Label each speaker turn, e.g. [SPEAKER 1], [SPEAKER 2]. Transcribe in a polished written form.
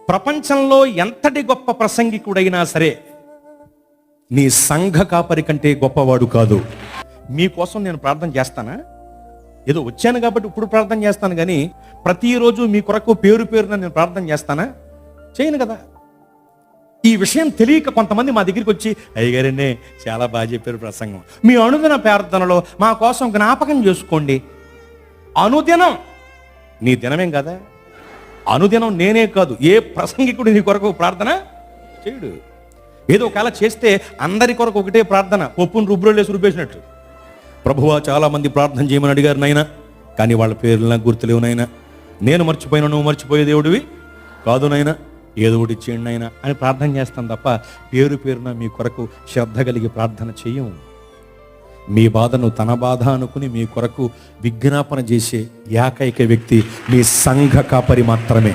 [SPEAKER 1] ప్రపంచంలో ఎంతటి గొప్ప ప్రసంగికుడైనా సరే నీ సంఘ కాపరి కంటే గొప్పవాడు కాదు. మీకోసం నేను ప్రార్థన చేస్తానా? ఏదో వచ్చాను కాబట్టి ఇప్పుడు ప్రార్థన చేస్తాను కానీ ప్రతిరోజు మీ కొరకు పేరు పేరున నేను ప్రార్థన చేస్తానా? చేయను కదా. ఈ విషయం తెలియక కొంతమంది మా దగ్గరికి వచ్చి, అయ్యగారండి చాలా బాగా చెప్పారు ప్రసంగం, మీ అనుదిన ప్రార్థనలో మా కోసం జ్ఞాపకం చేసుకోండి. అనుదినం నీ దినమేం కదా, అనుదినం నేనే కాదు ఏ ప్రసంగికుడు నీ కొరకు ప్రార్థన చేయడు. ఏదో ఒకవేళ చేస్తే అందరి కొరకు ఒకటే ప్రార్థన, పప్పును రుబ్బులేసి రుబ్బేసినట్టు. ప్రభువా చాలా మంది ప్రార్థన చేయమని అడిగారు నాయన, కానీ వాళ్ళ పేర్లు నాకు గుర్తులేవు నాయన. నేను మర్చిపోయినా నువ్వు మర్చిపోయే దేవుడివి కాదు నాయన, ఏదో ఒకటి చేయండి నాయన అని ప్రార్థన చేస్తాం తప్ప పేరు పేరున మీ కొరకు శ్రద్ధ కలిగి ప్రార్థన చెయ్యం. మీ బాధను తన బాధ అనుకుని మీ కొరకు విజ్ఞాపన చేసే ఏకైక వ్యక్తి మీ సంఘ కాపరి మాత్రమే.